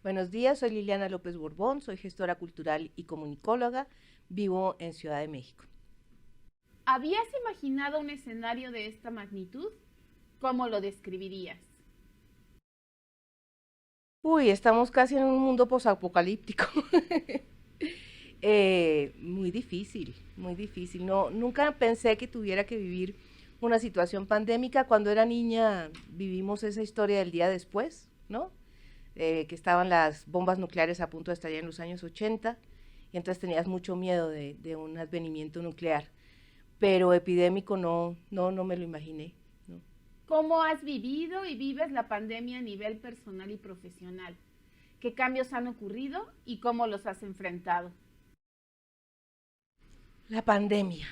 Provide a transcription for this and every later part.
Buenos días, soy Liliana López Borbón, soy gestora cultural y comunicóloga, vivo en Ciudad de México. ¿Habías imaginado un escenario de esta magnitud? ¿Cómo lo describirías? Uy, estamos casi en un mundo posapocalíptico. Muy difícil, muy difícil. No, nunca pensé que tuviera que vivir una situación pandémica. Cuando era niña vivimos esa historia del día después, ¿no? Que estaban las bombas nucleares a punto de estallar en los años 80, y entonces tenías mucho miedo de un advenimiento nuclear, pero epidémico no me lo imaginé, ¿no? ¿Cómo has vivido y vives la pandemia a nivel personal y profesional? ¿Qué cambios han ocurrido y cómo los has enfrentado? La pandemia.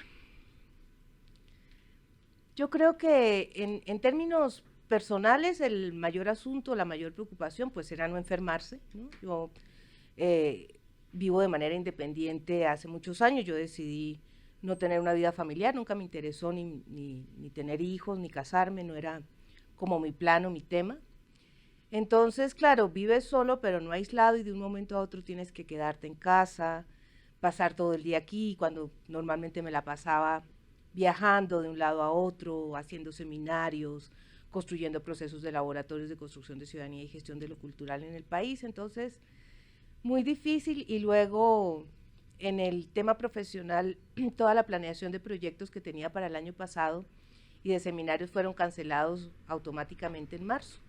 Yo creo que en términos personales el mayor asunto, la mayor preocupación pues era no enfermarse, ¿no? Yo vivo de manera independiente hace muchos años, yo decidí no tener una vida familiar, nunca me interesó ni tener hijos, ni casarme, no era como mi plan o mi tema. Entonces, claro, vives solo pero no aislado y de un momento a otro tienes que quedarte en casa, pasar todo el día aquí, cuando normalmente me la pasaba viajando de un lado a otro, haciendo seminarios, construyendo procesos de laboratorios de construcción de ciudadanía y gestión de lo cultural en el país. Entonces, muy difícil. Y luego, en el tema profesional, toda la planeación de proyectos que tenía para el año pasado y de seminarios fueron cancelados automáticamente en marzo.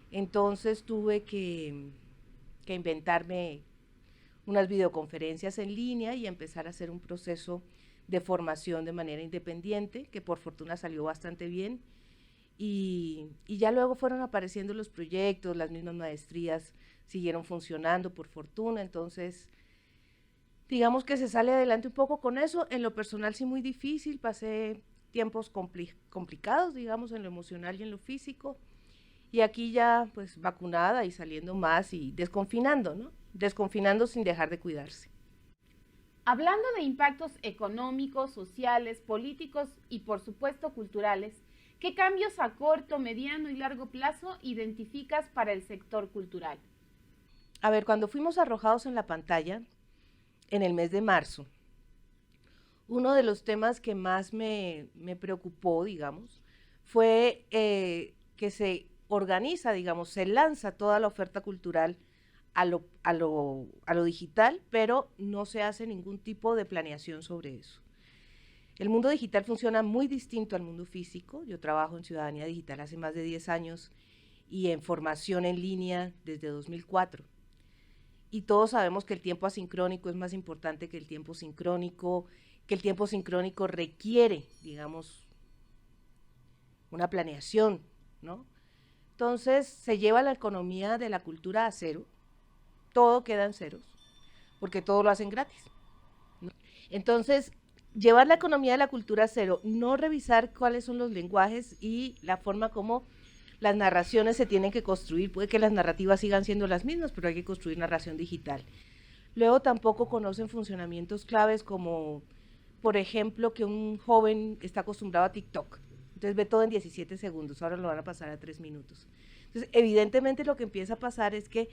Entonces tuve que inventarme unas videoconferencias en línea y empezar a hacer un proceso de formación de manera independiente, que por fortuna salió bastante bien, y ya luego fueron apareciendo los proyectos, las mismas maestrías siguieron funcionando por fortuna. Entonces digamos que se sale adelante un poco con eso. En lo personal sí muy difícil, pasé tiempos complicados, digamos, en lo emocional y en lo físico, y aquí ya pues vacunada y saliendo más y desconfinando, ¿no? Desconfinando sin dejar de cuidarse. Hablando de impactos económicos, sociales, políticos y por supuesto culturales, ¿qué cambios a corto, mediano y largo plazo identificas para el sector cultural? A ver, cuando fuimos arrojados en la pantalla en el mes de marzo, uno de los temas que más me preocupó, digamos, fue que se organiza, digamos, se lanza toda la oferta cultural a lo digital, pero no se hace ningún tipo de planeación sobre eso. El mundo digital funciona muy distinto al mundo físico. Yo trabajo en Ciudadanía Digital hace más de 10 años y en formación en línea desde 2004. Y todos sabemos que el tiempo asincrónico es más importante que el tiempo sincrónico, que el tiempo sincrónico requiere, digamos, una planeación, ¿no? Entonces se lleva la economía de la cultura a cero, todo queda en ceros, porque todo lo hacen gratis, ¿no? Entonces, llevar la economía de la cultura a cero, no revisar cuáles son los lenguajes y la forma como las narraciones se tienen que construir. Puede que las narrativas sigan siendo las mismas, pero hay que construir narración digital. Luego tampoco conocen funcionamientos claves como, por ejemplo, que un joven está acostumbrado a TikTok, entonces ve todo en 17 segundos, ahora lo van a pasar a 3 minutos. Entonces, evidentemente lo que empieza a pasar es que,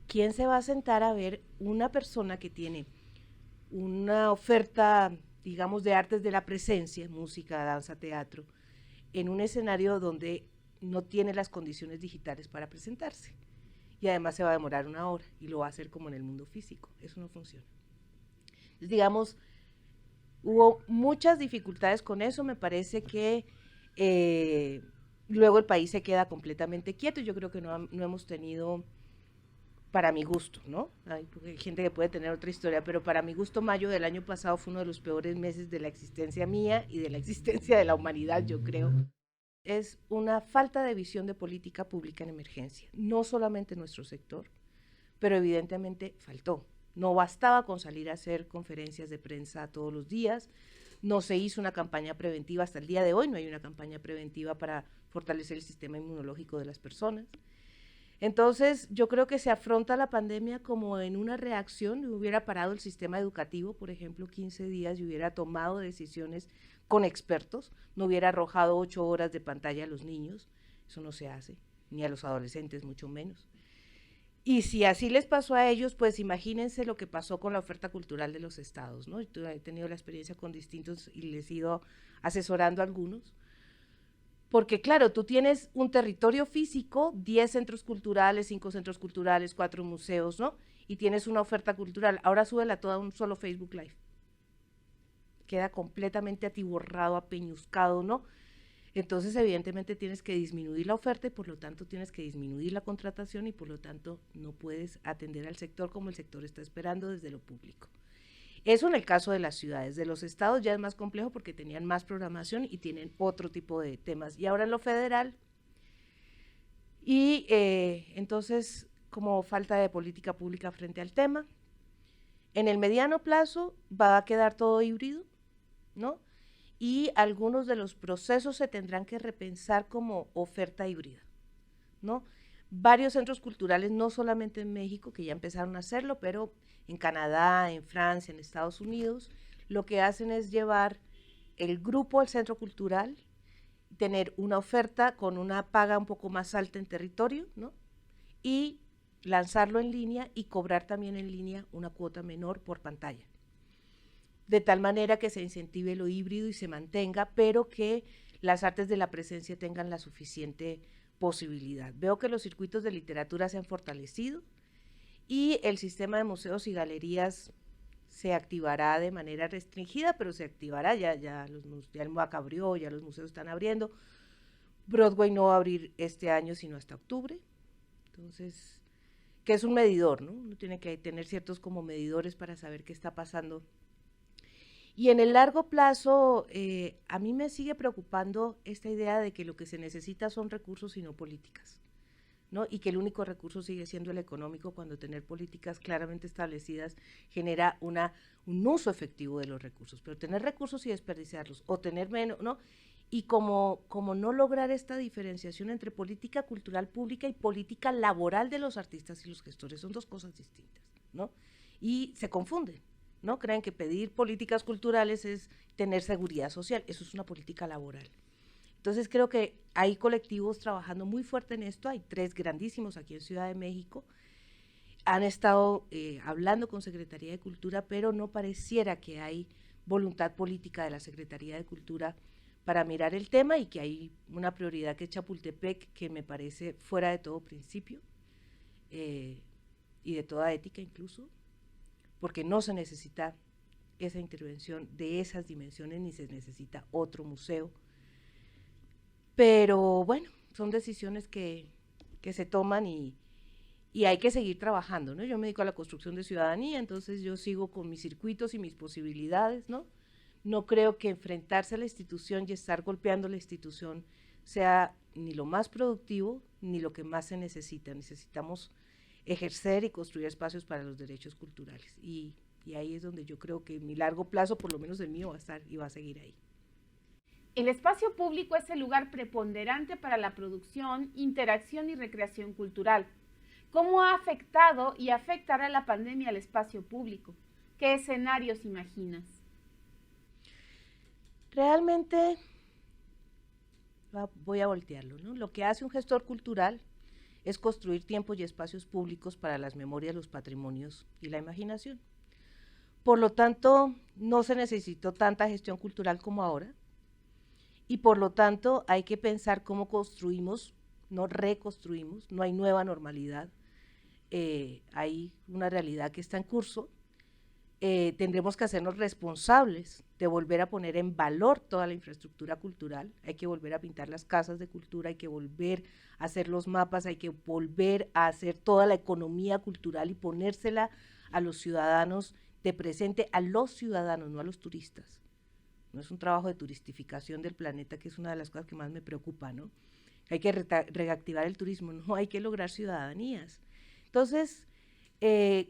¿quién se va a sentar a ver una persona que tiene una oferta, digamos, de artes de la presencia, música, danza, teatro, en un escenario donde no tiene las condiciones digitales para presentarse? Y además se va a demorar 1 hora y lo va a hacer como en el mundo físico. Eso no funciona. Entonces, digamos, hubo muchas dificultades con eso. Me parece que luego el país se queda completamente quieto. Yo creo que no hemos tenido, para mi gusto, ¿no? Hay gente que puede tener otra historia, pero para mi gusto mayo del año pasado fue uno de los peores meses de la existencia mía y de la existencia de la humanidad, yo creo. Es una falta de visión de política pública en emergencia, no solamente en nuestro sector, pero evidentemente faltó. No bastaba con salir a hacer conferencias de prensa todos los días, no se hizo una campaña preventiva, hasta el día de hoy no hay una campaña preventiva para fortalecer el sistema inmunológico de las personas. Entonces, yo creo que se afronta la pandemia como en una reacción, hubiera parado el sistema educativo, por ejemplo, 15 días y hubiera tomado decisiones con expertos, no hubiera arrojado 8 horas de pantalla a los niños, eso no se hace, ni a los adolescentes, mucho menos. Y si así les pasó a ellos, pues imagínense lo que pasó con la oferta cultural de los estados, ¿no? Yo he tenido la experiencia con distintos y les he ido asesorando a algunos, porque claro, tú tienes un territorio físico, 10 centros culturales, 5 centros culturales, 4 museos, ¿no? Y tienes una oferta cultural, ahora súbela toda a un solo Facebook Live. Queda completamente atiborrado, apeñuscado, ¿no? Entonces, evidentemente, tienes que disminuir la oferta y por lo tanto tienes que disminuir la contratación y por lo tanto no puedes atender al sector como el sector está esperando desde lo público. Eso en el caso de las ciudades. De los estados ya es más complejo porque tenían más programación y tienen otro tipo de temas. Y ahora en lo federal, y entonces, como falta de política pública frente al tema, en el mediano plazo va a quedar todo híbrido, ¿no? Y algunos de los procesos se tendrán que repensar como oferta híbrida, ¿no? Varios centros culturales, no solamente en México, que ya empezaron a hacerlo, pero en Canadá, en Francia, en Estados Unidos, lo que hacen es llevar el grupo al centro cultural, tener una oferta con una paga un poco más alta en territorio, ¿no? Y lanzarlo en línea y cobrar también en línea una cuota menor por pantalla. De tal manera que se incentive lo híbrido y se mantenga, pero que las artes de la presencia tengan la suficiente posibilidad. Veo que los circuitos de literatura se han fortalecido y el sistema de museos y galerías se activará de manera restringida, pero se activará, ya el MUAC abrió, ya los museos están abriendo. Broadway no va a abrir este año sino hasta octubre, entonces, que es un medidor, ¿no? Uno tiene que tener ciertos como medidores para saber qué está pasando. Y en el largo plazo, a mí me sigue preocupando esta idea de que lo que se necesita son recursos y no políticas, ¿no? Y que el único recurso sigue siendo el económico cuando tener políticas claramente establecidas genera un uso efectivo de los recursos, pero tener recursos y desperdiciarlos, o tener menos, ¿no? Y como no lograr esta diferenciación entre política cultural pública y política laboral de los artistas y los gestores, son dos cosas distintas, ¿no? Y se confunden, ¿no? Creen que pedir políticas culturales es tener seguridad social, eso es una política laboral. Entonces creo que hay colectivos trabajando muy fuerte en esto, hay 3 grandísimos aquí en Ciudad de México, han estado hablando con Secretaría de Cultura, pero no pareciera que hay voluntad política de la Secretaría de Cultura para mirar el tema y que hay una prioridad que es Chapultepec, que me parece fuera de todo principio y de toda ética incluso, porque no se necesita esa intervención de esas dimensiones ni se necesita otro museo. Pero bueno, son decisiones que se toman y hay que seguir trabajando, ¿no? Yo me dedico a la construcción de ciudadanía, entonces yo sigo con mis circuitos y mis posibilidades, ¿no? No creo que enfrentarse a la institución y estar golpeando la institución sea ni lo más productivo ni lo que más se necesita. Necesitamos ejercer y construir espacios para los derechos culturales y ahí es donde yo creo que en mi largo plazo, por lo menos el mío, va a estar y va a seguir ahí. El espacio público es el lugar preponderante para la producción, interacción y recreación cultural. ¿Cómo ha afectado y afectará la pandemia al espacio público? ¿Qué escenarios imaginas? Realmente, voy a voltearlo, ¿no? Lo que hace un gestor cultural es construir tiempos y espacios públicos para las memorias, los patrimonios y la imaginación. Por lo tanto, no se necesitó tanta gestión cultural como ahora, y por lo tanto hay que pensar cómo construimos, no reconstruimos, no hay nueva normalidad, hay una realidad que está en curso, tendremos que hacernos responsables de volver a poner en valor toda la infraestructura cultural, hay que volver a pintar las casas de cultura, hay que volver a hacer los mapas, hay que volver a hacer toda la economía cultural y ponérsela a los ciudadanos de presente, a los ciudadanos, no a los turistas. No es un trabajo de turistificación del planeta, que es una de las cosas que más me preocupa, ¿no? Hay que reactivar el turismo, no, hay que lograr ciudadanías. Entonces,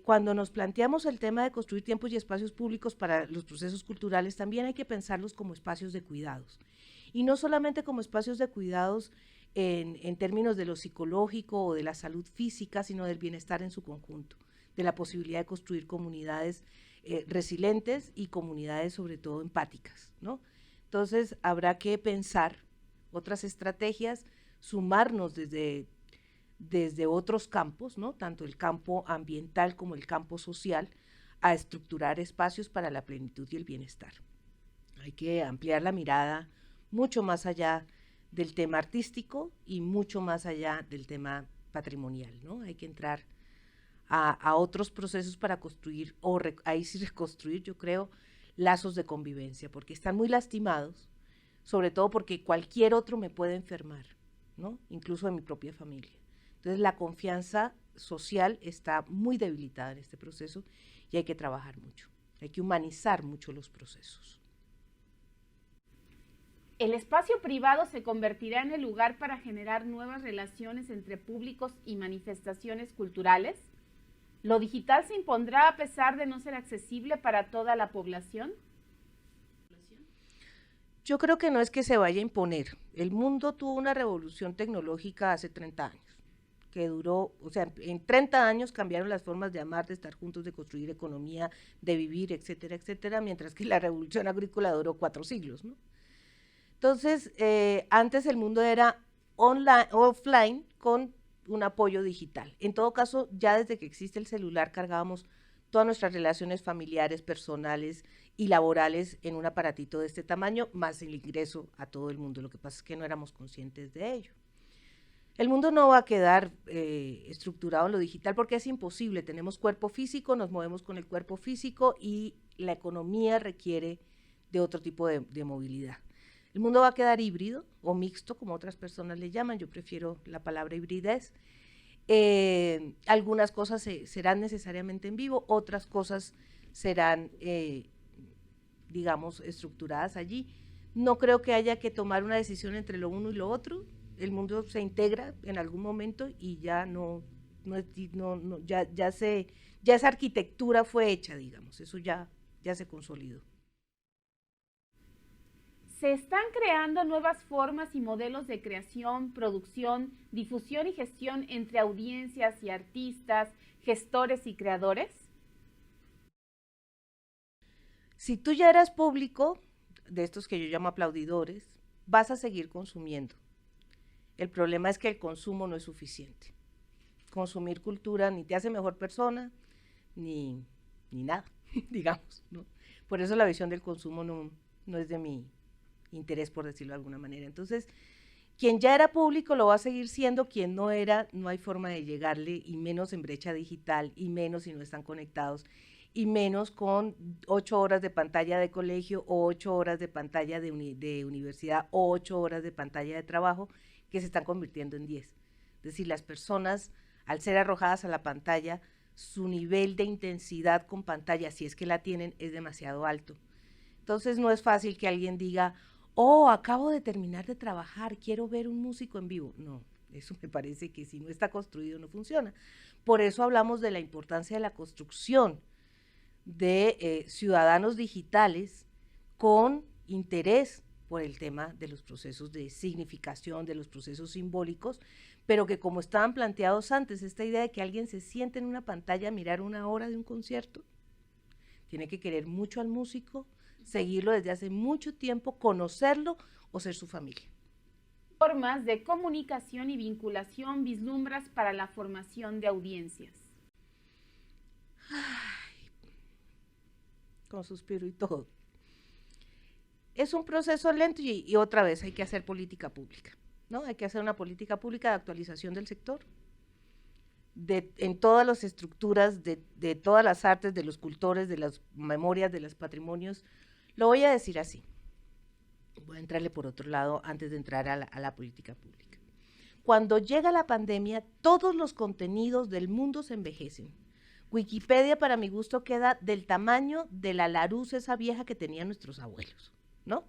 cuando nos planteamos el tema de construir tiempos y espacios públicos para los procesos culturales, también hay que pensarlos como espacios de cuidados. Y no solamente como espacios de cuidados en términos de lo psicológico o de la salud física, sino del bienestar en su conjunto, de la posibilidad de construir comunidades resilientes y comunidades sobre todo empáticas, ¿no? Entonces habrá que pensar otras estrategias, sumarnos desde otros campos, ¿no? Tanto el campo ambiental como el campo social, a estructurar espacios para la plenitud y el bienestar. Hay que ampliar la mirada mucho más allá del tema artístico y mucho más allá del tema patrimonial, ¿no? Hay que entrar a otros procesos para construir, ahí sí reconstruir, yo creo, lazos de convivencia, porque están muy lastimados, sobre todo porque cualquier otro me puede enfermar, ¿no? Incluso de mi propia familia. Entonces la confianza social está muy debilitada en este proceso y hay que trabajar mucho, hay que humanizar mucho los procesos. ¿El espacio privado se convertirá en el lugar para generar nuevas relaciones entre públicos y manifestaciones culturales? ¿Lo digital se impondrá a pesar de no ser accesible para toda la población? Yo creo que no es que se vaya a imponer. El mundo tuvo una revolución tecnológica hace 30 años, que duró, o sea, en 30 años cambiaron las formas de amar, de estar juntos, de construir economía, de vivir, etcétera, etcétera, mientras que la revolución agrícola duró 4 siglos, ¿no? Entonces, antes el mundo era online, offline con un apoyo digital. En todo caso, ya desde que existe el celular cargábamos todas nuestras relaciones familiares, personales y laborales en un aparatito de este tamaño, más el ingreso a todo el mundo. Lo que pasa es que no éramos conscientes de ello. El mundo no va a quedar estructurado en lo digital porque es imposible. Tenemos cuerpo físico, nos movemos con el cuerpo físico y la economía requiere de otro tipo de movilidad. El mundo va a quedar híbrido o mixto, como otras personas le llaman, yo prefiero la palabra hibridez. Algunas cosas serán necesariamente en vivo, otras cosas serán, digamos, estructuradas allí. No creo que haya que tomar una decisión entre lo uno y lo otro. El mundo se integra en algún momento y ya ya esa arquitectura fue hecha, digamos, eso ya se consolidó. ¿Se están creando nuevas formas y modelos de creación, producción, difusión y gestión entre audiencias y artistas, gestores y creadores? Si tú ya eras público, de estos que yo llamo aplaudidores, vas a seguir consumiendo. El problema es que el consumo no es suficiente. Consumir cultura ni te hace mejor persona, ni nada, digamos, ¿no? Por eso la visión del consumo no es de mi interés, por decirlo de alguna manera. Entonces, quien ya era público lo va a seguir siendo, quien no era, no hay forma de llegarle, y menos en brecha digital, y menos si no están conectados, y menos con 8 horas de pantalla de colegio, o 8 horas de pantalla de universidad, o 8 horas de pantalla de trabajo, que se están convirtiendo en 10. Es decir, las personas, al ser arrojadas a la pantalla, su nivel de intensidad con pantalla, si es que la tienen, es demasiado alto. Entonces no es fácil que alguien diga, oh, acabo de terminar de trabajar, quiero ver un músico en vivo. No, eso me parece que si no está construido no funciona. Por eso hablamos de la importancia de la construcción de ciudadanos digitales con interés por el tema de los procesos de significación, de los procesos simbólicos, pero que como estaban planteados antes, esta idea de que alguien se siente en una pantalla a mirar 1 hora de un concierto, tiene que querer mucho al músico, seguirlo desde hace mucho tiempo, conocerlo o ser su familia. Formas de comunicación y vinculación vislumbras para la formación de audiencias. Ay, con suspiro y todo. Es un proceso lento y otra vez hay que hacer política pública, ¿no? Hay que hacer una política pública de actualización del sector, en todas las estructuras, de todas las artes, de los cultores, de las memorias, de los patrimonios. Lo voy a decir así, voy a entrarle por otro lado antes de entrar a la política pública. Cuando llega la pandemia, todos los contenidos del mundo se envejecen. Wikipedia, para mi gusto, queda del tamaño de la Larousse, esa vieja que tenían nuestros abuelos, ¿no?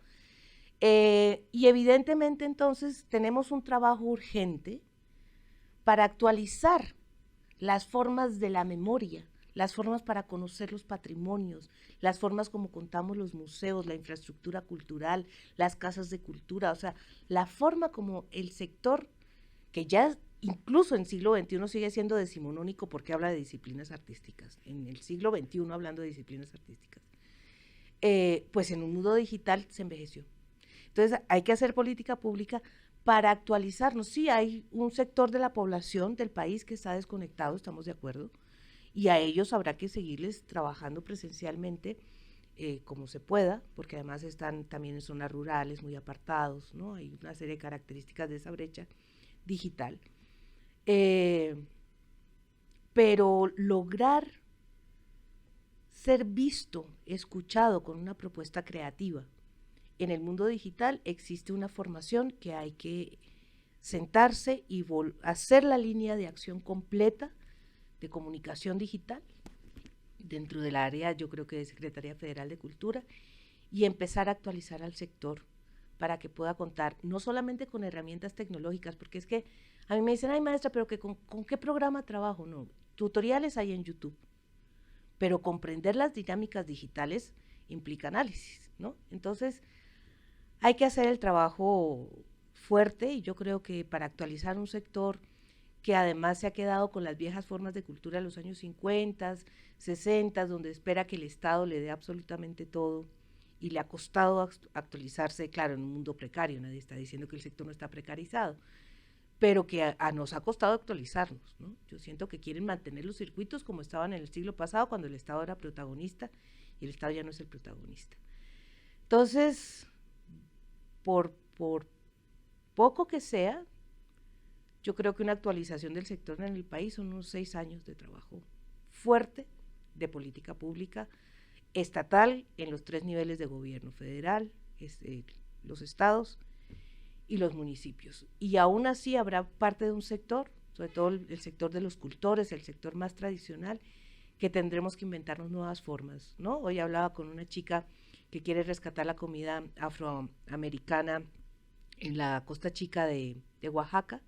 Y evidentemente entonces tenemos un trabajo urgente para actualizar las formas de la memoria, las formas para conocer los patrimonios, las formas como contamos los museos, la infraestructura cultural, las casas de cultura, o sea, la forma como el sector, que ya incluso en siglo XXI sigue siendo decimonónico porque habla de disciplinas artísticas, en el siglo XXI hablando de disciplinas artísticas, pues en un mundo digital se envejeció. Entonces hay que hacer política pública para actualizarnos. Sí, hay un sector de la población del país que está desconectado, estamos de acuerdo, y a ellos habrá que seguirles trabajando presencialmente como se pueda, porque además están también en zonas rurales, muy apartados, ¿no? Hay una serie de características de esa brecha digital. Pero lograr ser visto, escuchado con una propuesta creativa. En el mundo digital existe una formación que hay que sentarse y hacer la línea de acción completa de comunicación digital dentro del área, yo creo que de Secretaría Federal de Cultura, y empezar a actualizar al sector para que pueda contar no solamente con herramientas tecnológicas, porque es que a mí me dicen, ay maestra, pero que ¿con qué programa trabajo? No, tutoriales hay en YouTube, pero comprender las dinámicas digitales implica análisis, ¿no? Entonces, hay que hacer el trabajo fuerte y yo creo que para actualizar un sector que además se ha quedado con las viejas formas de cultura de los años 50, 60, donde espera que el Estado le dé absolutamente todo y le ha costado actualizarse, claro, en un mundo precario, nadie está diciendo que el sector no está precarizado, pero que nos ha costado actualizarnos, ¿no? Yo siento que quieren mantener los circuitos como estaban en el siglo pasado, cuando el Estado era protagonista y el Estado ya no es el protagonista. Entonces, por poco que sea, yo creo que una actualización del sector en el país son unos 6 años de trabajo fuerte de política pública estatal en los 3 niveles de gobierno, federal, los estados y los municipios. Y aún así habrá parte de un sector, sobre todo el sector de los cultores, el sector más tradicional, que tendremos que inventarnos nuevas formas, ¿no? Hoy hablaba con una chica que quiere rescatar la comida afroamericana en la Costa Chica de Oaxaca,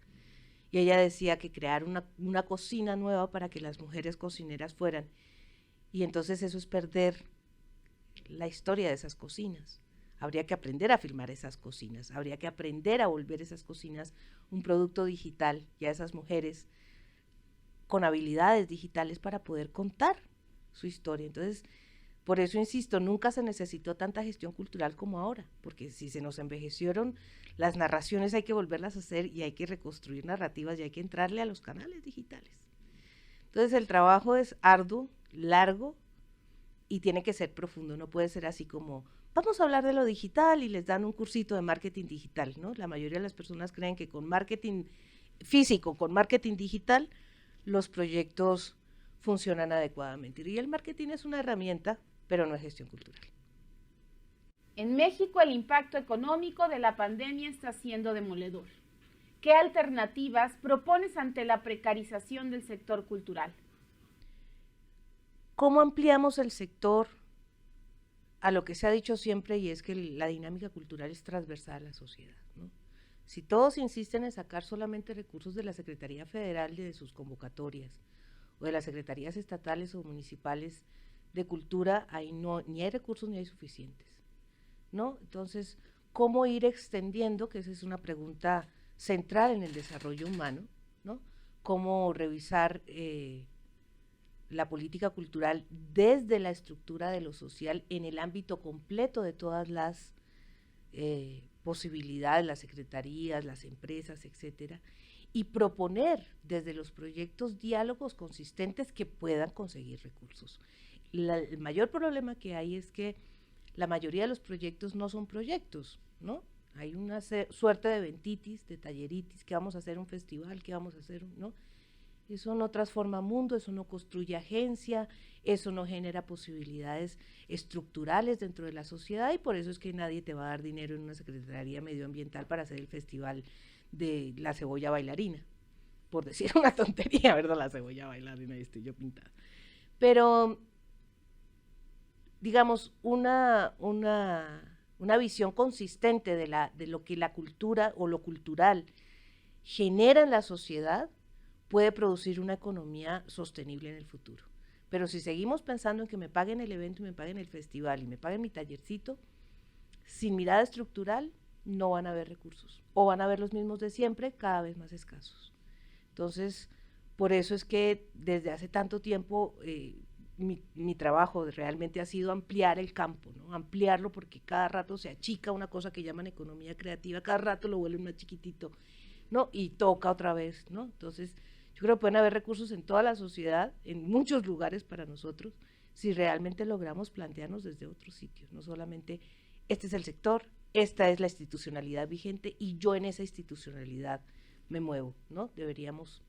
y ella decía que crear una cocina nueva para que las mujeres cocineras fueran, y entonces eso es perder la historia de esas cocinas. Habría que aprender a filmar esas cocinas, habría que aprender a volver esas cocinas un producto digital y a esas mujeres con habilidades digitales para poder contar su historia. Entonces, por eso insisto, nunca se necesitó tanta gestión cultural como ahora, porque si se nos envejecieron las narraciones hay que volverlas a hacer y hay que reconstruir narrativas y hay que entrarle a los canales digitales. Entonces el trabajo es arduo, largo y tiene que ser profundo, no puede ser así como vamos a hablar de lo digital y les dan un cursito de marketing digital, ¿no? La mayoría de las personas creen que con marketing físico, con marketing digital, los proyectos funcionan adecuadamente. Y el marketing es una herramienta, pero no es gestión cultural. En México el impacto económico de la pandemia está siendo demoledor. ¿Qué alternativas propones ante la precarización del sector cultural? ¿Cómo ampliamos el sector a lo que se ha dicho siempre y es que la dinámica cultural es transversal a la sociedad, ¿no? Si todos insisten en sacar solamente recursos de la Secretaría Federal y de sus convocatorias o de las secretarías estatales o municipales de cultura, ahí no, ni hay recursos ni hay suficientes, ¿no? Entonces, ¿cómo ir extendiendo? Que esa es una pregunta central en el desarrollo humano, ¿no? ¿Cómo revisar la política cultural desde la estructura de lo social en el ámbito completo de todas las posibilidades, las secretarías, las empresas, etcétera, y proponer desde los proyectos diálogos consistentes que puedan conseguir recursos. El mayor problema que hay es que la mayoría de los proyectos no son proyectos, ¿no? Hay una suerte de eventitis, de talleritis, que vamos a hacer un festival, que vamos a hacer, ¿no? Eso no transforma mundo, eso no construye agencia, eso no genera posibilidades estructurales dentro de la sociedad y por eso es que nadie te va a dar dinero en una Secretaría Medioambiental para hacer el festival de la cebolla bailarina, por decir una tontería, ¿verdad? La cebolla bailarina y estoy yo pintada. Pero, digamos, una visión consistente de lo que la cultura o lo cultural genera en la sociedad puede producir una economía sostenible en el futuro. Pero si seguimos pensando en que me paguen el evento, y me paguen el festival y me paguen mi tallercito, sin mirada estructural no van a haber recursos, o van a haber los mismos de siempre, cada vez más escasos. Entonces, por eso es que desde hace tanto tiempo mi trabajo realmente ha sido ampliar el campo, ¿no? Ampliarlo, porque cada rato se achica una cosa que llaman economía creativa, cada rato lo vuelven más chiquitito, ¿no? Y toca otra vez, ¿no? Entonces, yo creo que pueden haber recursos en toda la sociedad, en muchos lugares para nosotros, si realmente logramos plantearnos desde otros sitios, no solamente este es el sector, esta es la institucionalidad vigente y yo en esa institucionalidad me muevo, ¿no? Deberíamos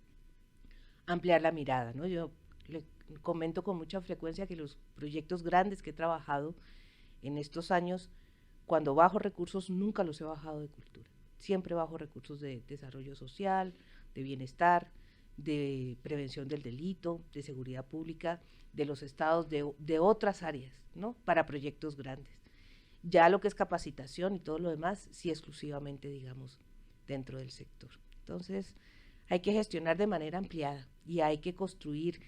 ampliar la mirada, ¿no? Yo le comento con mucha frecuencia que los proyectos grandes que he trabajado en estos años, cuando bajo recursos, nunca los he bajado de cultura. Siempre bajo recursos de desarrollo social, de bienestar, de prevención del delito, de seguridad pública, de los estados, de otras áreas, ¿no? Para proyectos grandes. Ya lo que es capacitación y todo lo demás, sí exclusivamente, digamos, dentro del sector. Entonces, hay que gestionar de manera ampliada y hay que construir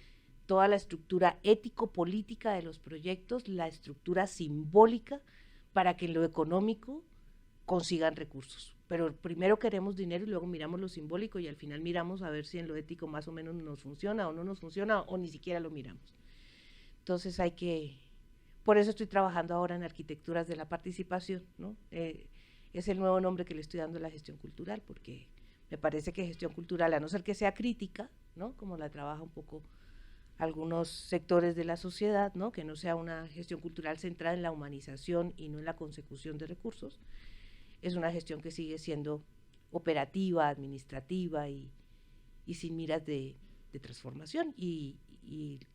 toda la estructura ético-política de los proyectos, la estructura simbólica, para que en lo económico consigan recursos. Pero primero queremos dinero y luego miramos lo simbólico y al final miramos a ver si en lo ético más o menos nos funciona o no nos funciona o ni siquiera lo miramos. Entonces hay que, por eso estoy trabajando ahora en arquitecturas de la participación, ¿no? Es el nuevo nombre que le estoy dando a la gestión cultural, porque me parece que gestión cultural, a no ser que sea crítica, ¿no? Como la trabaja un poco algunos sectores de la sociedad, ¿no? Que no sea una gestión cultural centrada en la humanización y no en la consecución de recursos, es una gestión que sigue siendo operativa, administrativa y sin miras de transformación. Y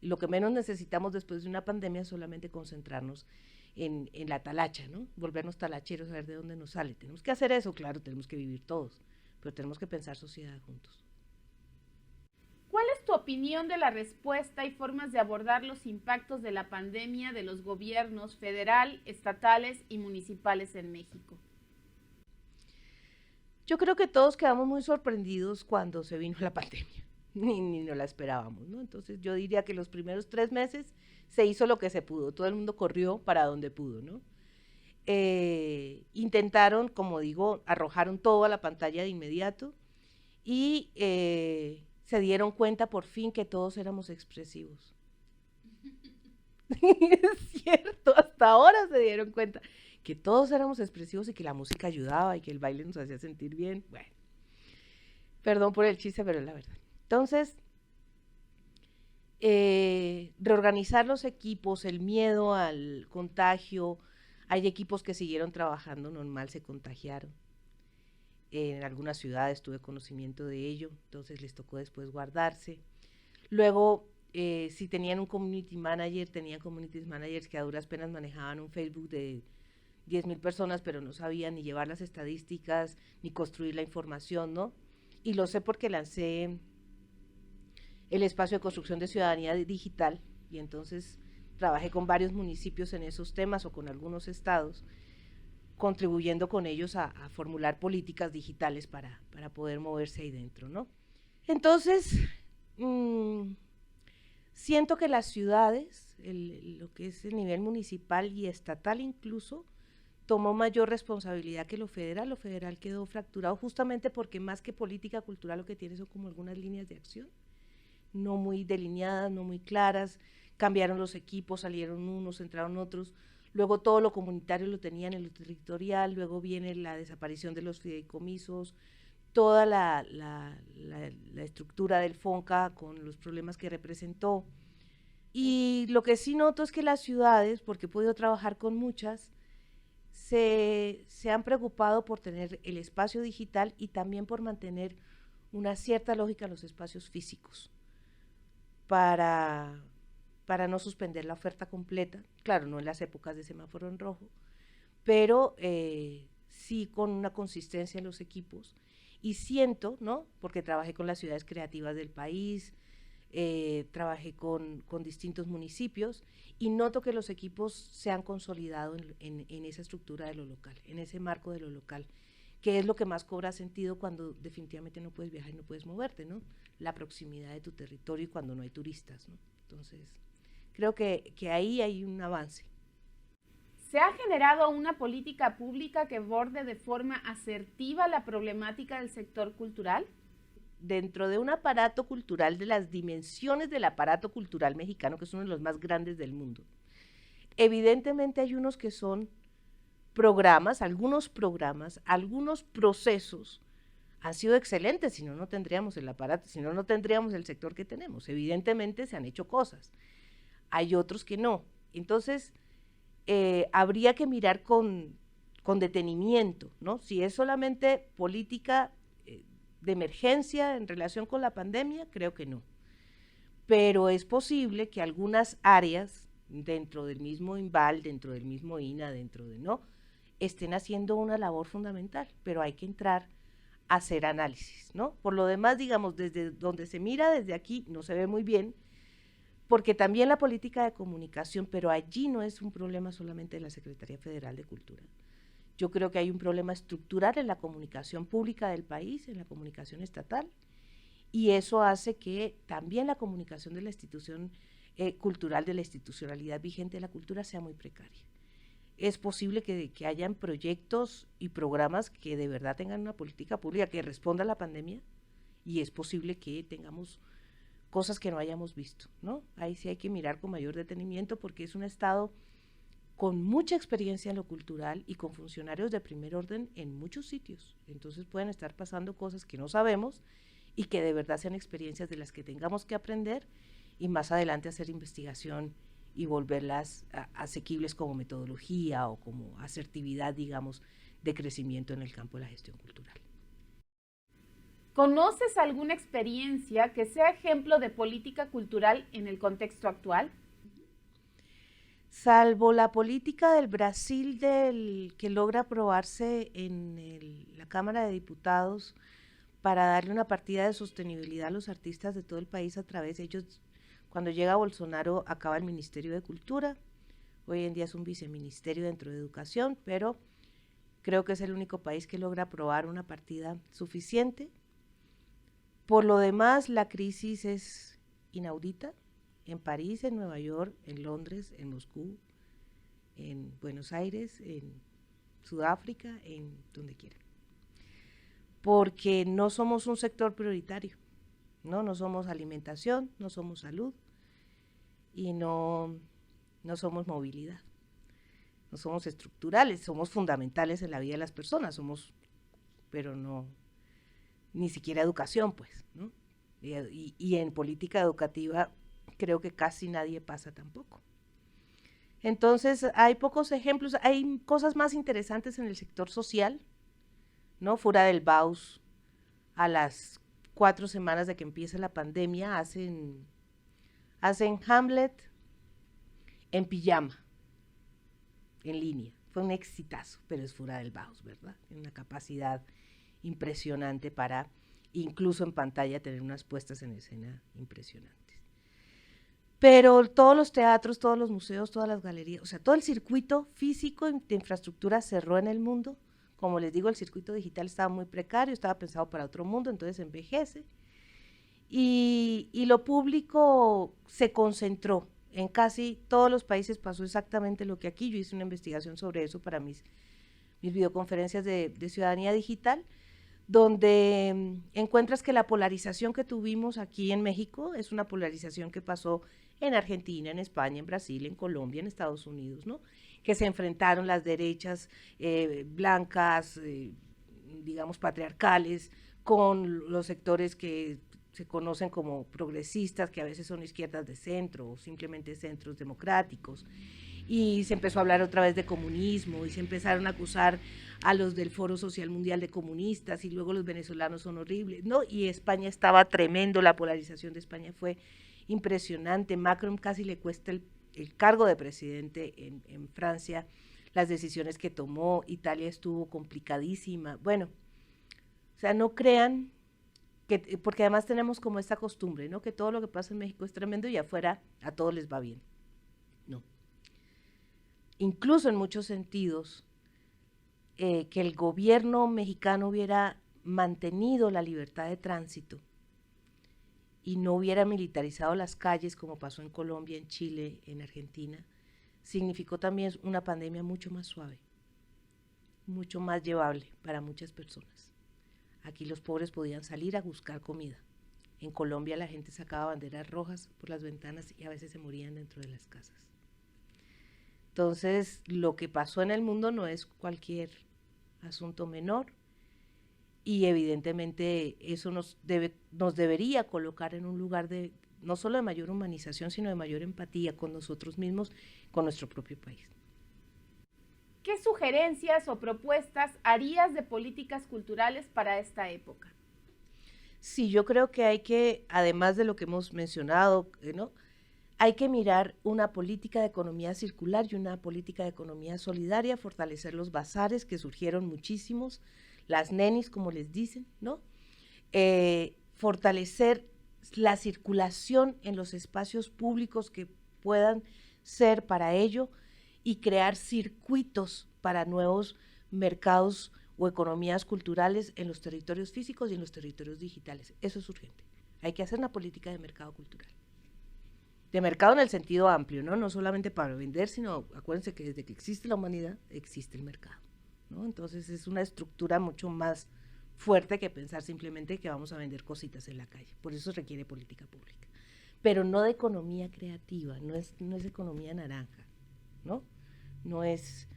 lo que menos necesitamos después de una pandemia es solamente concentrarnos en la talacha, ¿no? Volvernos talacheros, a ver de dónde nos sale. Tenemos que hacer eso, claro, tenemos que vivir todos, pero tenemos que pensar sociedad juntos. ¿Cuál es tu opinión de la respuesta y formas de abordar los impactos de la pandemia de los gobiernos federal, estatales y municipales en México? Yo creo que todos quedamos muy sorprendidos cuando se vino la pandemia, ni no la esperábamos, ¿no? Entonces yo diría que los primeros 3 meses se hizo lo que se pudo, todo el mundo corrió para donde pudo, ¿no? Intentaron, como digo, arrojaron todo a la pantalla de inmediato y se dieron cuenta por fin que todos éramos expresivos. Es cierto, hasta ahora se dieron cuenta que todos éramos expresivos y que la música ayudaba y que el baile nos hacía sentir bien. Bueno, perdón por el chiste, pero es la verdad. Entonces, reorganizar los equipos, el miedo al contagio, hay equipos que siguieron trabajando normal, se contagiaron. En algunas ciudades tuve conocimiento de ello, entonces les tocó después guardarse. Luego, si tenían un community manager, tenían community managers que a duras penas manejaban un Facebook de 10,000 personas, pero no sabían ni llevar las estadísticas, ni construir la información, ¿no? Y lo sé porque lancé el espacio de construcción de ciudadanía digital, y entonces trabajé con varios municipios en esos temas o con algunos estados, contribuyendo con ellos a formular políticas digitales para poder moverse ahí dentro, ¿no? Entonces, siento que las ciudades, lo que es el nivel municipal y estatal incluso, tomó mayor responsabilidad que lo federal quedó fracturado justamente porque más que política cultural lo que tiene son como algunas líneas de acción, no muy delineadas, no muy claras, cambiaron los equipos, salieron unos, entraron otros, luego todo lo comunitario lo tenían en lo territorial, luego viene la desaparición de los fideicomisos, toda la estructura del FONCA con los problemas que representó. Y lo que sí noto es que las ciudades, porque he podido trabajar con muchas, se han preocupado por tener el espacio digital y también por mantener una cierta lógica en los espacios físicos para no suspender la oferta completa, claro, no en las épocas de semáforo en rojo, pero sí con una consistencia en los equipos. Y siento, ¿no? Porque trabajé con las ciudades creativas del país, trabajé con distintos municipios y noto que los equipos se han consolidado en esa estructura de lo local, en ese marco de lo local, ¿qué es lo que más cobra sentido cuando definitivamente no puedes viajar y no puedes moverte, ¿no? La proximidad de tu territorio y cuando no hay turistas, ¿no? Entonces, creo que ahí hay un avance. ¿Se ha generado una política pública que aborde de forma asertiva la problemática del sector cultural? Dentro de un aparato cultural, de las dimensiones del aparato cultural mexicano, que es uno de los más grandes del mundo, evidentemente hay unos que son programas, algunos procesos han sido excelentes, si no, no tendríamos el aparato, si no, no tendríamos el sector que tenemos. Evidentemente se han hecho cosas, hay otros que no. Entonces, habría que mirar con detenimiento, ¿no? Si es solamente política de emergencia en relación con la pandemia, creo que no. Pero es posible que algunas áreas dentro del mismo INVAL, dentro del mismo INA, dentro de, ¿no?, estén haciendo una labor fundamental, pero hay que entrar a hacer análisis, ¿no? Por lo demás, digamos, desde donde se mira, desde aquí, no se ve muy bien, porque también la política de comunicación, pero allí no es un problema solamente de la Secretaría Federal de Cultura. Yo creo que hay un problema estructural en la comunicación pública del país, en la comunicación estatal, y eso hace que también la comunicación de la institución cultural, de la institucionalidad vigente de la cultura sea muy precaria. Es posible que hayan proyectos y programas que de verdad tengan una política pública que responda a la pandemia, y es posible que tengamos cosas que no hayamos visto, ¿no? Ahí sí hay que mirar con mayor detenimiento porque es un Estado con mucha experiencia en lo cultural y con funcionarios de primer orden en muchos sitios. Entonces pueden estar pasando cosas que no sabemos y que de verdad sean experiencias de las que tengamos que aprender y más adelante hacer investigación y volverlas asequibles como metodología o como asertividad, digamos, de crecimiento en el campo de la gestión cultural. ¿Conoces alguna experiencia que sea ejemplo de política cultural en el contexto actual? Salvo la política del Brasil que logra aprobarse en la Cámara de Diputados para darle una partida de sostenibilidad a los artistas de todo el país a través de ellos. Cuando llega Bolsonaro acaba el Ministerio de Cultura, hoy en día es un viceministerio dentro de Educación, pero creo que es el único país que logra aprobar una partida suficiente. Por lo demás, la crisis es inaudita, en París, en Nueva York, en Londres, en Moscú, en Buenos Aires, en Sudáfrica, en donde quiera. Porque no somos un sector prioritario, no somos alimentación, no somos salud y no somos movilidad, no somos estructurales, somos fundamentales en la vida de las personas, pero no, ni siquiera educación, pues, ¿no? Y en política educativa creo que casi nadie pasa tampoco. Entonces, hay pocos ejemplos, hay cosas más interesantes en el sector social, ¿no? Fuera del Baus, a las 4 semanas de que empiece la pandemia, hacen Hamlet en pijama, en línea. Fue un exitazo, pero es fuera del Baus, ¿verdad? Tiene una capacidad impresionante para, incluso en pantalla, tener unas puestas en escena impresionantes. Pero todos los teatros, todos los museos, todas las galerías, o sea, todo el circuito físico de infraestructura cerró en el mundo. Como les digo, el circuito digital estaba muy precario, estaba pensado para otro mundo, entonces envejece. Y lo público se concentró en casi todos los países, pasó exactamente lo que aquí. Yo hice una investigación sobre eso para mis videoconferencias de ciudadanía digital, donde encuentras que la polarización que tuvimos aquí en México es una polarización que pasó en Argentina, en España, en Brasil, en Colombia, en Estados Unidos, ¿no? Que se enfrentaron las derechas blancas, digamos patriarcales, con los sectores que se conocen como progresistas, que a veces son izquierdas de centro o simplemente centros democráticos. Y se empezó a hablar otra vez de comunismo y se empezaron a acusar a los del Foro Social Mundial de comunistas y luego los venezolanos son horribles, ¿no? Y España estaba tremendo, la polarización de España fue impresionante. Macron casi le cuesta el cargo de presidente en Francia, las decisiones que tomó. Italia estuvo complicadísima. Bueno, o sea, no crean que, porque además tenemos como esta costumbre, ¿no? Que todo lo que pasa en México es tremendo y afuera a todos les va bien. No. Incluso en muchos sentidos, que el gobierno mexicano hubiera mantenido la libertad de tránsito y no hubiera militarizado las calles como pasó en Colombia, en Chile, en Argentina, significó también una pandemia mucho más suave, mucho más llevable para muchas personas. Aquí los pobres podían salir a buscar comida. En Colombia la gente sacaba banderas rojas por las ventanas y a veces se morían dentro de las casas. Entonces, lo que pasó en el mundo no es cualquier asunto menor y evidentemente eso nos debería colocar en un lugar de no solo de mayor humanización, sino de mayor empatía con nosotros mismos, con nuestro propio país. ¿Qué sugerencias o propuestas harías de políticas culturales para esta época? Sí, yo creo que hay que, además de lo que hemos mencionado, ¿no?, hay que mirar una política de economía circular y una política de economía solidaria, fortalecer los bazares, que surgieron muchísimos, las nenis, como les dicen, ¿no? Fortalecer la circulación en los espacios públicos que puedan ser para ello y crear circuitos para nuevos mercados o economías culturales en los territorios físicos y en los territorios digitales. Eso es urgente. Hay que hacer una política de mercado cultural. De mercado en el sentido amplio, ¿no? No solamente para vender, sino acuérdense que desde que existe la humanidad, existe el mercado, ¿no? Entonces es una estructura mucho más fuerte que pensar simplemente que vamos a vender cositas en la calle. Por eso requiere política pública. Pero no de economía creativa, no es economía naranja, ¿no? No es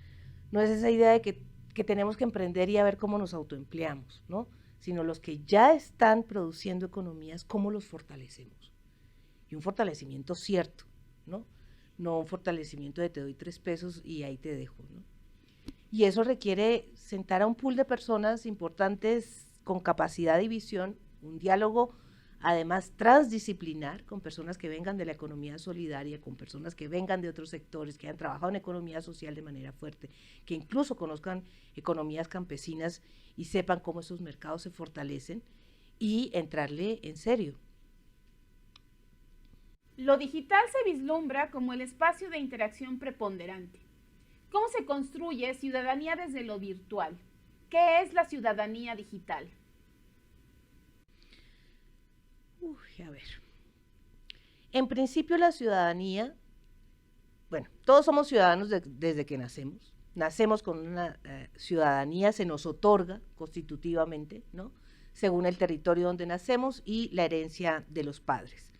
esa idea de que tenemos que emprender y a ver cómo nos autoempleamos, ¿no? Sino los que ya están produciendo economías, cómo los fortalecemos. Y un fortalecimiento cierto, ¿no? No un fortalecimiento de te doy 3 pesos y ahí te dejo, ¿no? Y eso requiere sentar a un pool de personas importantes con capacidad y visión, un diálogo además transdisciplinar, con personas que vengan de la economía solidaria, con personas que vengan de otros sectores, que hayan trabajado en economía social de manera fuerte, que incluso conozcan economías campesinas y sepan cómo esos mercados se fortalecen y entrarle en serio. Lo digital se vislumbra como el espacio de interacción preponderante. ¿Cómo se construye ciudadanía desde lo virtual? ¿Qué es la ciudadanía digital? A ver. En principio la ciudadanía, bueno, todos somos ciudadanos desde que nacemos. Nacemos con una ciudadanía, se nos otorga constitutivamente, ¿no?, según el territorio donde nacemos y la herencia de los padres.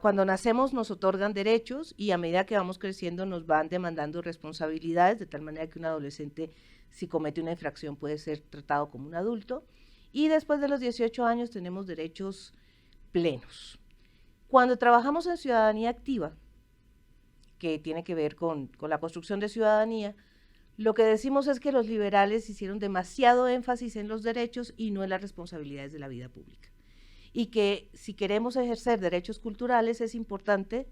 Cuando nacemos nos otorgan derechos y a medida que vamos creciendo nos van demandando responsabilidades, de tal manera que un adolescente, si comete una infracción, puede ser tratado como un adulto, y después de los 18 años tenemos derechos plenos. Cuando trabajamos en ciudadanía activa, que tiene que ver con la construcción de ciudadanía, lo que decimos es que los liberales hicieron demasiado énfasis en los derechos y no en las responsabilidades de la vida pública. Y que si queremos ejercer derechos culturales es importante,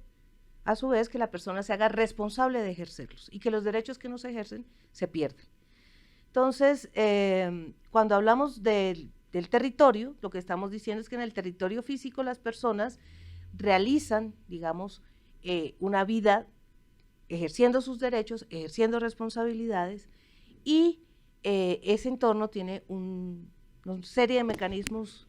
a su vez, que la persona se haga responsable de ejercerlos y que los derechos que no se ejercen se pierdan. Entonces, cuando hablamos del territorio, lo que estamos diciendo es que en el territorio físico las personas realizan, digamos, una vida ejerciendo sus derechos, ejerciendo responsabilidades, y ese entorno tiene una serie de mecanismos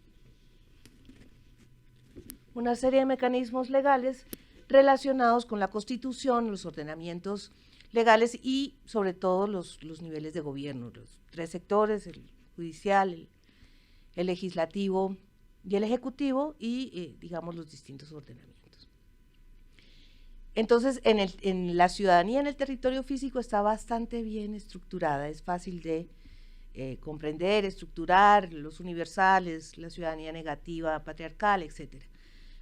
legales relacionados con la Constitución, los ordenamientos legales y sobre todo los niveles de gobierno, los 3 sectores, el judicial, el legislativo y el ejecutivo, y digamos los distintos ordenamientos. Entonces, en la ciudadanía en el territorio físico está bastante bien estructurada, es fácil de comprender, estructurar, los universales, la ciudadanía negativa, patriarcal, etcétera.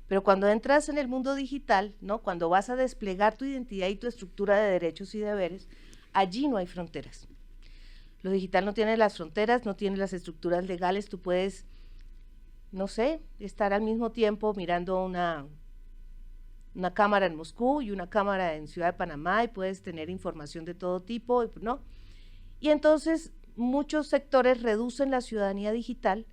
Pero cuando entras en el mundo digital, ¿no?, cuando vas a desplegar tu identidad y tu estructura de derechos y deberes, allí no hay fronteras. Lo digital no tiene las fronteras, no tiene las estructuras legales, tú puedes, no sé, estar al mismo tiempo mirando una cámara en Moscú y una cámara en Ciudad de Panamá y puedes tener información de todo tipo, ¿no? Y entonces muchos sectores reducen la ciudadanía digital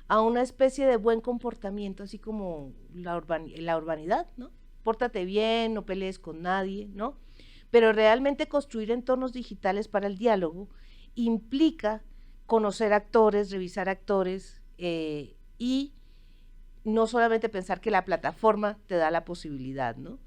a una especie de buen comportamiento, así como la urbanidad, ¿no? Pórtate bien, no pelees con nadie, ¿no? Pero realmente construir entornos digitales para el diálogo implica conocer actores, revisar actores y no solamente pensar que la plataforma te da la posibilidad, ¿no?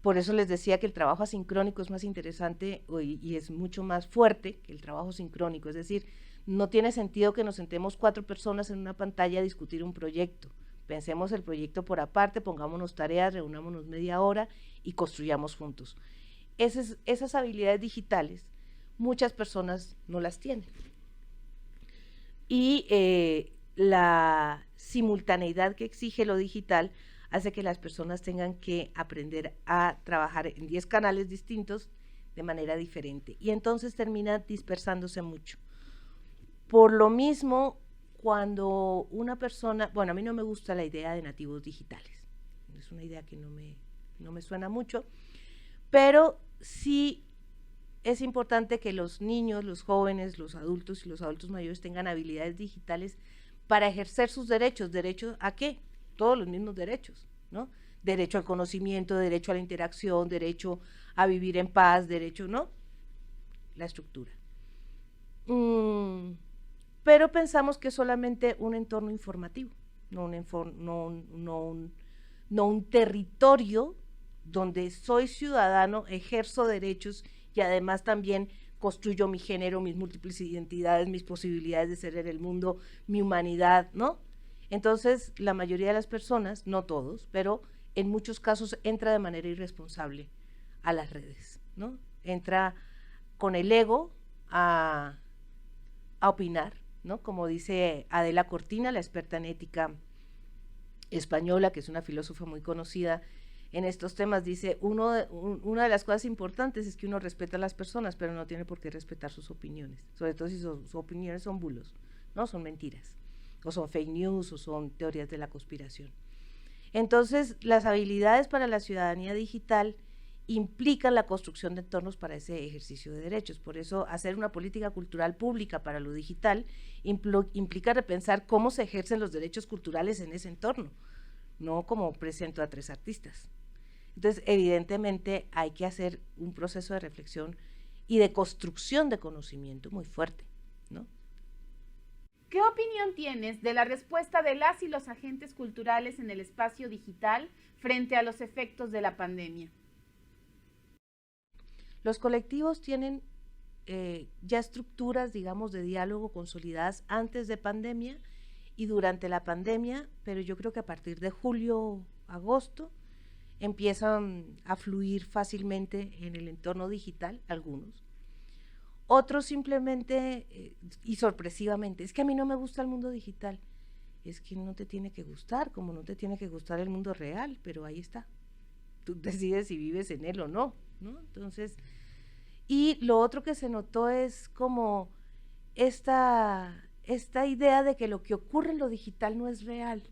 Por eso les decía que el trabajo asincrónico es más interesante y es mucho más fuerte que el trabajo sincrónico, es decir, no tiene sentido que nos sentemos 4 personas en una pantalla a discutir un proyecto. Pensemos el proyecto por aparte, pongámonos tareas, reunámonos media hora y construyamos juntos. Esas habilidades digitales, muchas personas no las tienen. Y la simultaneidad que exige lo digital hace que las personas tengan que aprender a trabajar en 10 canales distintos de manera diferente. Y entonces termina dispersándose mucho. Por lo mismo, cuando una persona, bueno, a mí no me gusta la idea de nativos digitales, es una idea que no me suena mucho, pero sí es importante que los niños, los jóvenes, los adultos y los adultos mayores tengan habilidades digitales para ejercer sus derechos. ¿Derechos a qué? Todos los mismos derechos, ¿no? Derecho al conocimiento, derecho a la interacción, derecho a vivir en paz, derecho, ¿no? La estructura. Pero pensamos que es solamente un entorno informativo, no un territorio donde soy ciudadano, ejerzo derechos y además también construyo mi género, mis múltiples identidades, mis posibilidades de ser en el mundo, mi humanidad, ¿no? Entonces, la mayoría de las personas, no todos, pero en muchos casos entra de manera irresponsable a las redes, ¿no? Entra con el ego a opinar, ¿no? Como dice Adela Cortina, la experta en ética española, que es una filósofa muy conocida en estos temas, dice, una de las cosas importantes es que uno respeta a las personas, pero no tiene por qué respetar sus opiniones, sobre todo si sus opiniones son bulos, ¿no? Son mentiras, o son fake news, o son teorías de la conspiración. Entonces, las habilidades para la ciudadanía digital implican la construcción de entornos para ese ejercicio de derechos. Por eso, hacer una política cultural pública para lo digital implica repensar cómo se ejercen los derechos culturales en ese entorno, no como presento a 3 artistas. Entonces, evidentemente, hay que hacer un proceso de reflexión y de construcción de conocimiento muy fuerte, ¿no? ¿Qué opinión tienes de la respuesta de las y los agentes culturales en el espacio digital frente a los efectos de la pandemia? Los colectivos tienen ya estructuras, digamos, de diálogo consolidadas antes de pandemia y durante la pandemia, pero yo creo que a partir de julio, agosto, empiezan a fluir fácilmente en el entorno digital, algunos. Otros simplemente y sorpresivamente, es que a mí no me gusta el mundo digital, es que no te tiene que gustar, como no te tiene que gustar el mundo real, pero ahí está, tú decides si vives en él o no, ¿no? Entonces, y lo otro que se notó es como esta idea de que lo que ocurre en lo digital no es real,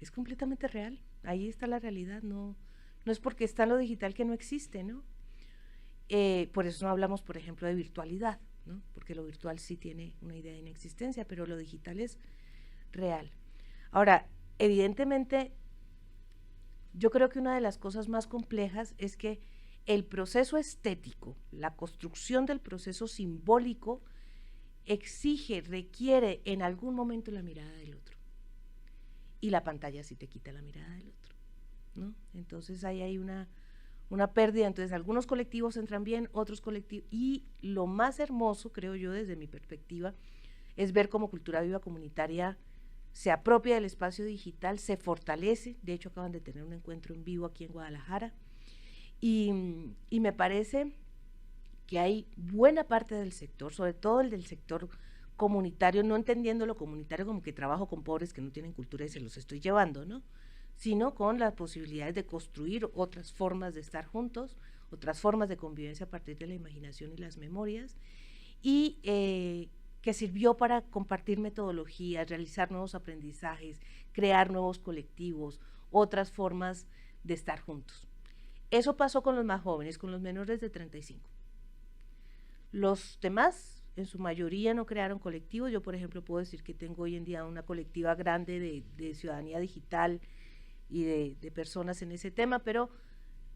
es completamente real, ahí está la realidad, no es porque está en lo digital que no existe, ¿no? Por eso no hablamos, por ejemplo, de virtualidad, ¿no? Porque lo virtual sí tiene una idea de inexistencia, pero lo digital es real. Ahora, evidentemente, yo creo que una de las cosas más complejas es que el proceso estético, la construcción del proceso simbólico, requiere en algún momento la mirada del otro. Y la pantalla sí te quita la mirada del otro, ¿no? Entonces ahí hay una pérdida. Entonces algunos colectivos entran bien, otros colectivos, y lo más hermoso, creo yo, desde mi perspectiva, es ver cómo Cultura Viva Comunitaria se apropia del espacio digital, se fortalece. De hecho, acaban de tener un encuentro en vivo aquí en Guadalajara, y me parece que hay buena parte del sector, sobre todo el del sector comunitario, no entendiendo lo comunitario como que trabajo con pobres que no tienen cultura y se los estoy llevando, ¿no? Sino con las posibilidades de construir otras formas de estar juntos, otras formas de convivencia a partir de la imaginación y las memorias, y que sirvió para compartir metodologías, realizar nuevos aprendizajes, crear nuevos colectivos, otras formas de estar juntos. Eso pasó con los más jóvenes, con los menores de 35. Los demás, en su mayoría, no crearon colectivos. Yo, por ejemplo, puedo decir que tengo hoy en día una colectiva grande de ciudadanía digital y de personas en ese tema, pero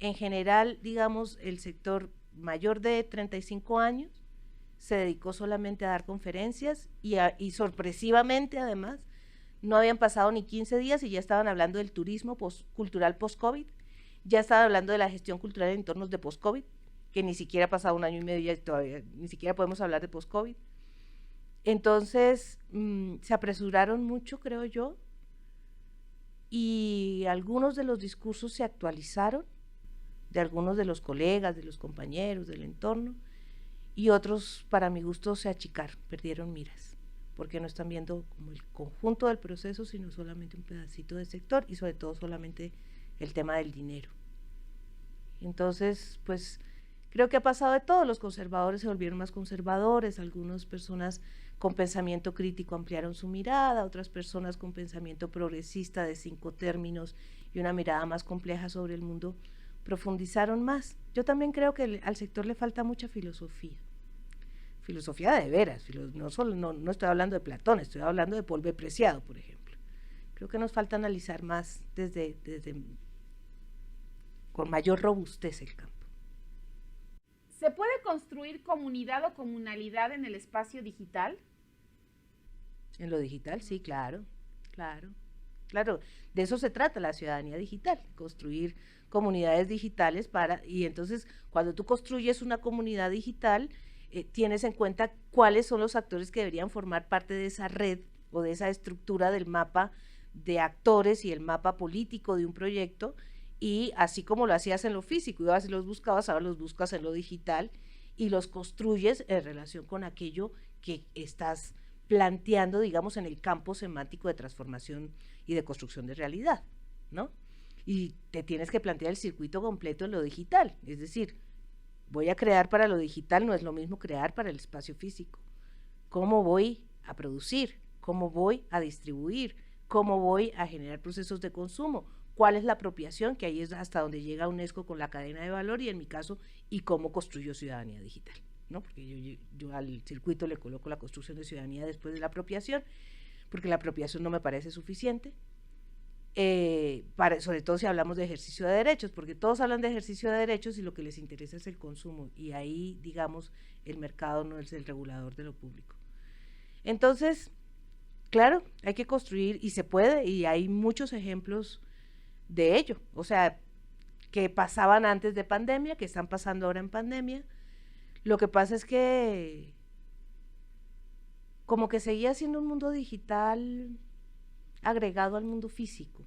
en general, digamos, el sector mayor de 35 años se dedicó solamente a dar conferencias y sorpresivamente además no habían pasado ni 15 días y ya estaban hablando del turismo cultural post-COVID, ya estaban hablando de la gestión cultural en entornos de post-COVID, que ni siquiera ha pasado un año y medio y todavía ni siquiera podemos hablar de post-COVID. Entonces se apresuraron mucho, creo yo, y algunos de los discursos se actualizaron, de algunos de los colegas, de los compañeros, del entorno, y otros, para mi gusto, se achicaron, perdieron miras, porque no están viendo como el conjunto del proceso, sino solamente un pedacito del sector y sobre todo solamente el tema del dinero. Entonces, pues, creo que ha pasado de todo, los conservadores se volvieron más conservadores, algunas personas con pensamiento crítico ampliaron su mirada, otras personas con pensamiento progresista de 5 términos y una mirada más compleja sobre el mundo profundizaron más. Yo también creo que al sector le falta mucha filosofía de veras, no estoy hablando de Platón, estoy hablando de Paul B. Preciado, por ejemplo. Creo que nos falta analizar más con mayor robustez el campo. ¿Se puede construir comunidad o comunalidad en el espacio digital? En lo digital, sí, claro, de eso se trata la ciudadanía digital, construir comunidades digitales y entonces cuando tú construyes una comunidad digital, tienes en cuenta cuáles son los actores que deberían formar parte de esa red o de esa estructura del mapa de actores y el mapa político de un proyecto, y así como lo hacías en lo físico, ibas y los buscabas, ahora los buscas en lo digital y los construyes en relación con aquello que estás planteando, digamos, en el campo semántico de transformación y de construcción de realidad, ¿no? Y te tienes que plantear el circuito completo en lo digital, es decir, voy a crear para lo digital, no es lo mismo crear para el espacio físico. ¿Cómo voy a producir? ¿Cómo voy a distribuir? ¿Cómo voy a generar procesos de consumo? ¿Cuál es la apropiación? Que ahí es hasta donde llega UNESCO con la cadena de valor y en mi caso, y cómo construyo ciudadanía digital, ¿no? Porque yo al circuito le coloco la construcción de ciudadanía después de la apropiación, porque la apropiación no me parece suficiente, sobre todo si hablamos de ejercicio de derechos, porque todos hablan de ejercicio de derechos y lo que les interesa es el consumo, y ahí, digamos, el mercado no es el regulador de lo público. Entonces, claro, hay que construir, y se puede, y hay muchos ejemplos de ello, o sea, que pasaban antes de pandemia, que están pasando ahora en pandemia. Lo que pasa es que como que seguía siendo un mundo digital agregado al mundo físico,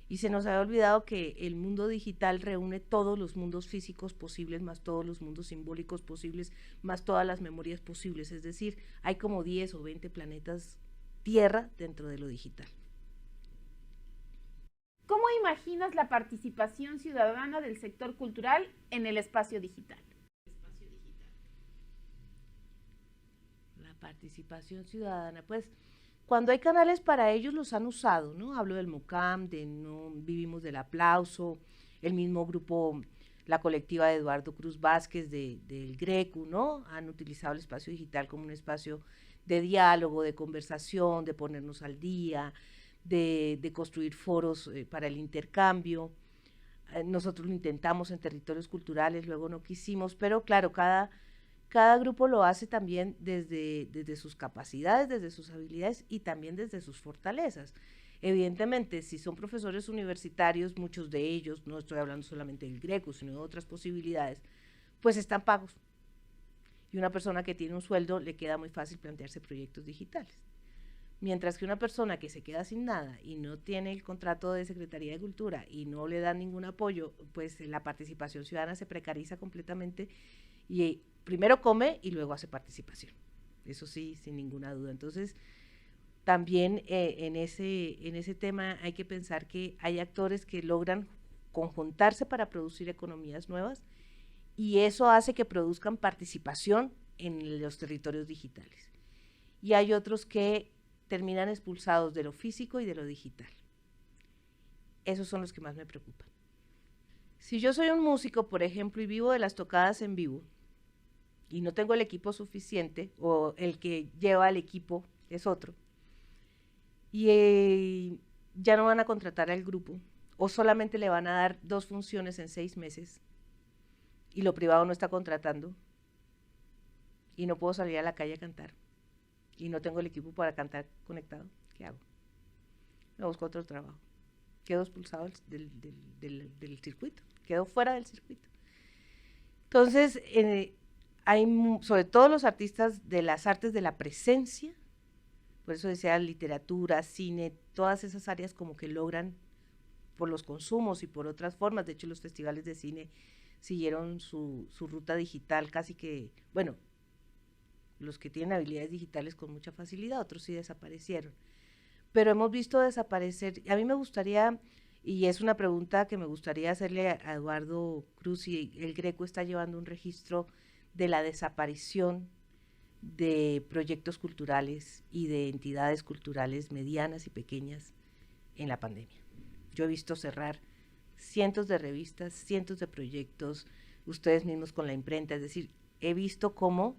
y se nos había olvidado que el mundo digital reúne todos los mundos físicos posibles, más todos los mundos simbólicos posibles, más todas las memorias posibles, es decir, hay como 10 o 20 planetas Tierra dentro de lo digital. ¿Cómo imaginas la participación ciudadana del sector cultural en el espacio digital? La participación ciudadana, pues cuando hay canales para ellos los han usado, ¿no? Hablo del MUCAM, de No Vivimos del Aplauso, el mismo grupo, la colectiva de Eduardo Cruz Vázquez del Grecu, ¿no? Han utilizado el espacio digital como un espacio de diálogo, de conversación, de ponernos al día, de construir foros para el intercambio. Nosotros lo intentamos en territorios culturales, luego no quisimos, pero claro, cada grupo lo hace también desde sus capacidades, desde sus habilidades y también desde sus fortalezas. Evidentemente, si son profesores universitarios, muchos de ellos, no estoy hablando solamente del Greco, sino de otras posibilidades, pues están pagos. Y una persona que tiene un sueldo le queda muy fácil plantearse proyectos digitales. Mientras que una persona que se queda sin nada y no tiene el contrato de Secretaría de Cultura y no le dan ningún apoyo, pues la participación ciudadana se precariza completamente y primero come y luego hace participación. Eso sí, sin ninguna duda. Entonces, también en ese tema hay que pensar que hay actores que logran conjuntarse para producir economías nuevas y eso hace que produzcan participación en los territorios digitales. Y hay otros que terminan expulsados de lo físico y de lo digital. Esos son los que más me preocupan. Si yo soy un músico, por ejemplo, y vivo de las tocadas en vivo, y no tengo el equipo suficiente, o el que lleva el equipo es otro, y ya no van a contratar al grupo, o solamente le van a dar 2 funciones en 6 meses, y lo privado no está contratando, y no puedo salir a la calle a cantar y no tengo el equipo para cantar conectado, ¿qué hago? Me busco otro trabajo. Quedo expulsado del circuito, quedo fuera del circuito. Entonces, hay, sobre todo los artistas de las artes de la presencia, por eso decía literatura, cine, todas esas áreas como que logran, por los consumos y por otras formas, de hecho los festivales de cine siguieron su ruta digital casi que, bueno, los que tienen habilidades digitales con mucha facilidad, otros sí desaparecieron. Pero hemos visto desaparecer, a mí me gustaría, y es una pregunta que me gustaría hacerle a Eduardo Cruz, si el Greco está llevando un registro de la desaparición de proyectos culturales y de entidades culturales medianas y pequeñas en la pandemia. Yo he visto cerrar cientos de revistas, cientos de proyectos, ustedes mismos con la imprenta, es decir, he visto cómo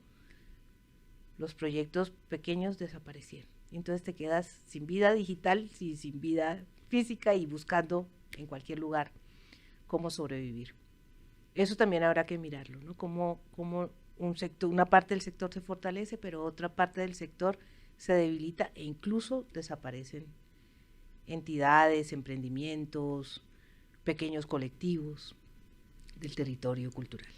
los proyectos pequeños desaparecieron. Entonces te quedas sin vida digital y sin vida física y buscando en cualquier lugar cómo sobrevivir. Eso también habrá que mirarlo, ¿no? Cómo un sector, una parte del sector se fortalece, pero otra parte del sector se debilita e incluso desaparecen entidades, emprendimientos, pequeños colectivos del territorio cultural.